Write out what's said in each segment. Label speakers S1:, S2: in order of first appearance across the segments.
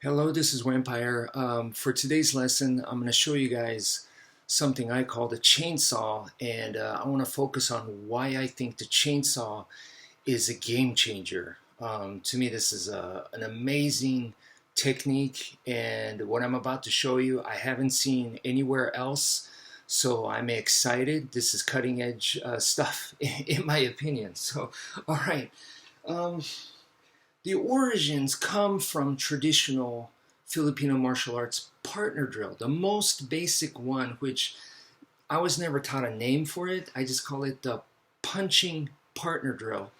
S1: Hello, this is Wmpyr. For today's lesson, I'm going to show you guys something I call the chainsaw, and I want to focus on why I think the chainsaw is a game changer. To me, this is an amazing technique, and what I'm about to show you, I haven't seen anywhere else, so I'm excited. This is cutting edge stuff, in my opinion. So, all right. The origins come from traditional Filipino martial arts partner drill, the most basic one, which I was never taught a name for it. I just call it the punching partner drill.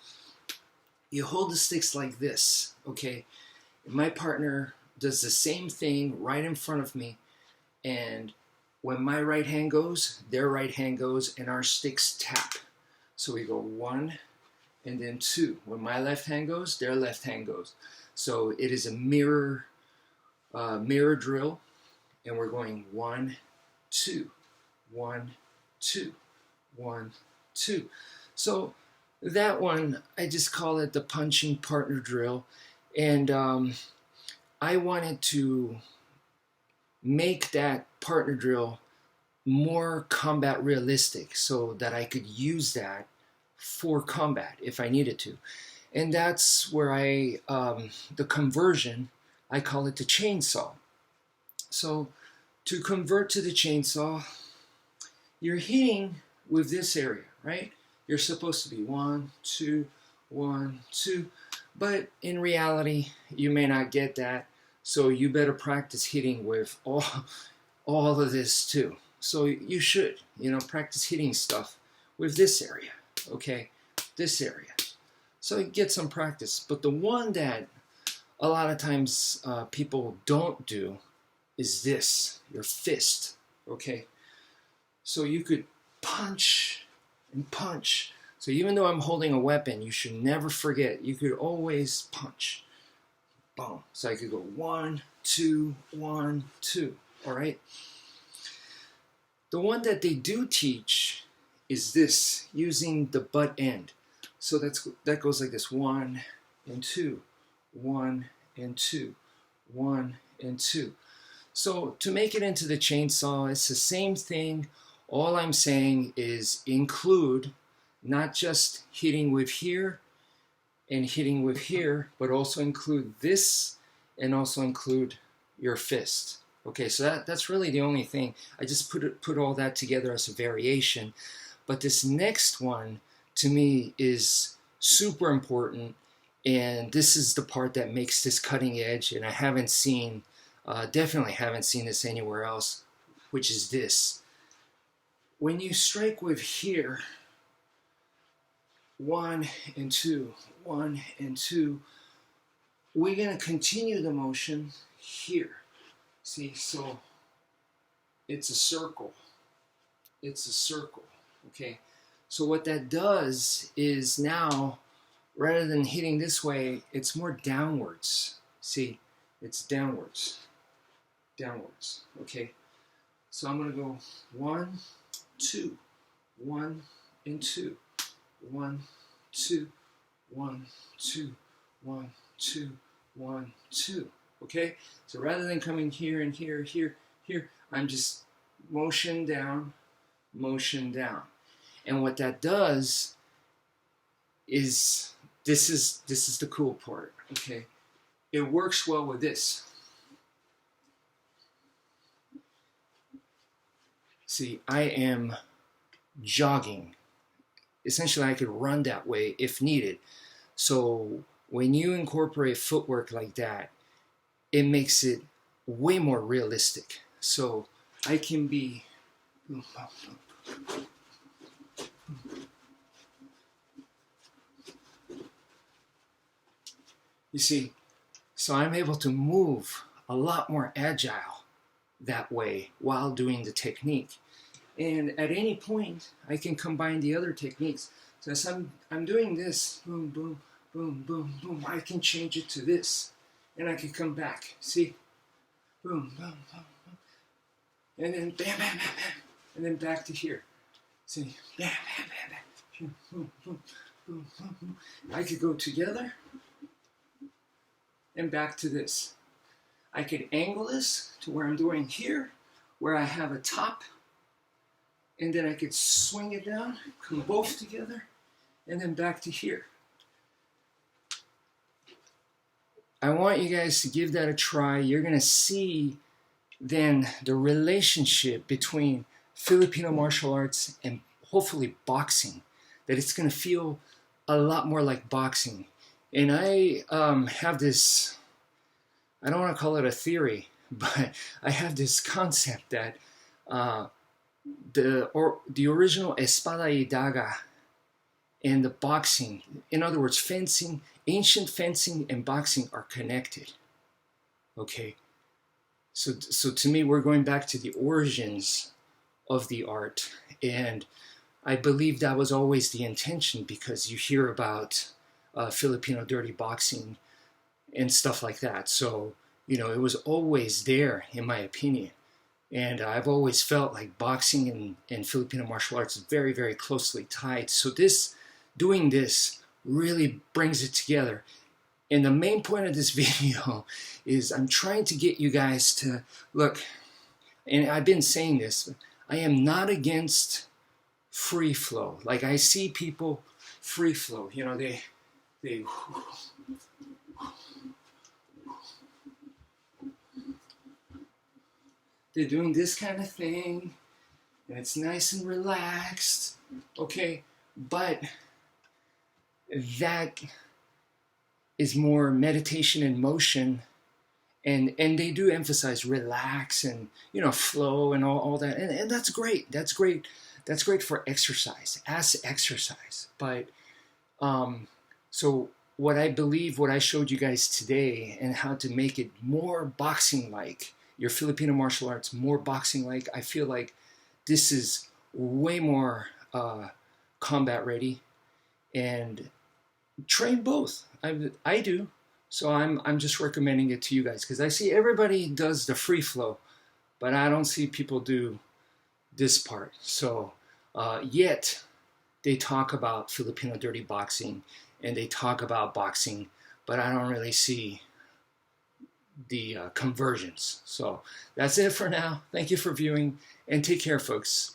S1: You hold the sticks like this, okay? My partner does the same thing right in front of me, and when my right hand goes, their right hand goes, and our sticks tap. So we go one, and then two. When my left hand goes, their left hand goes. So it is a mirror drill, and we're going 1, 2, 1, 2, 1, 2. So that one, I just call it the punching partner drill, and I wanted to make that partner drill more combat realistic so that I could use that for combat if I needed to. And that's where the conversion, I call it the chainsaw. So to convert to the chainsaw, you're hitting with this area, right? You're supposed to be 1, 2, 1, 2, but in reality, you may not get that. So you better practice hitting with all of this too. So you should, practice hitting stuff with this area. Okay, this area. So you get some practice. But the one that a lot of times people don't do is this, your fist. Okay, so you could punch and punch. So even though I'm holding a weapon, you should never forget, you could always punch. Boom. So I could go 1, 2, 1, 2. All right. The one that they do teach is this, using the butt end. So that goes like this, 1 and 2, 1 and 2, 1 and 2. So to make it into the chainsaw, it's the same thing. All I'm saying is include not just hitting with here and hitting with here, but also include this and also include your fist. Okay, so that's really the only thing. I just put all that together as a variation. But this next one, to me, is super important, and this is the part that makes this cutting edge, and I haven't seen, definitely haven't seen this anywhere else, which is this. When you strike with here, 1 and 2, 1 and 2, we're going to continue the motion here. See, so it's a circle. It's a circle. Okay, so what that does is now, rather than hitting this way, it's more downwards. See, it's downwards, downwards. Okay, so I'm going to go 1, 2, 1 and 2, 1, 2, 1, 2, 1, 2, 1, 2. Okay, so rather than coming here and here, here, here, I'm just motion down, motion down. And what that does is, this is the cool part, okay? It works well with this. See, I am jogging. Essentially, I could run that way if needed. So when you incorporate footwork like that, it makes it way more realistic. So I can be... You see, so I'm able to move a lot more agile that way while doing the technique. And at any point, I can combine the other techniques. So as I'm doing this, boom, boom, boom, boom, boom, I can change it to this. And I can come back, see? Boom, boom, boom, boom. And then bam, bam, bam, bam. And then back to here. See? Bam, bam, bam, bam. Boom, boom, boom, boom, boom. I could go together and back to this. I could angle this to where I'm doing here, where I have a top, and then I could swing it down, come both together, and then back to here. I want you guys to give that a try. You're going to see then the relationship between Filipino martial arts and hopefully boxing, that it's going to feel a lot more like boxing. And I have this, I don't want to call it a theory, but I have this concept that the original espada y daga and the boxing, in other words, fencing, ancient fencing and boxing are connected. Okay, so to me, we're going back to the origins of the art, and I believe that was always the intention, because you hear about Filipino dirty boxing and stuff like that. So, you know, it was always there, in my opinion. And I've always felt like boxing and Filipino martial arts is very, very closely tied. So doing this really brings it together. And the main point of this video is I'm trying to get you guys to look, and I've been saying this, I am not against free flow. Like, I see people free flow, you know, they're doing this kind of thing, and it's nice and relaxed, okay, but that is more meditation in motion, and they do emphasize relax and, you know, flow and all that, and that's great. That's great for exercise, as exercise. But so what I believe, what I showed you guys today, and how to make it more boxing like, your Filipino martial arts more boxing like, I feel like this is way more combat ready. And train both. I do. So I'm just recommending it to you guys, because I see everybody does the free flow, but I don't see people do this part. So yet they talk about Filipino dirty boxing and they talk about boxing, but I don't really see the conversions. So that's it for now. Thank you for viewing, and take care, folks.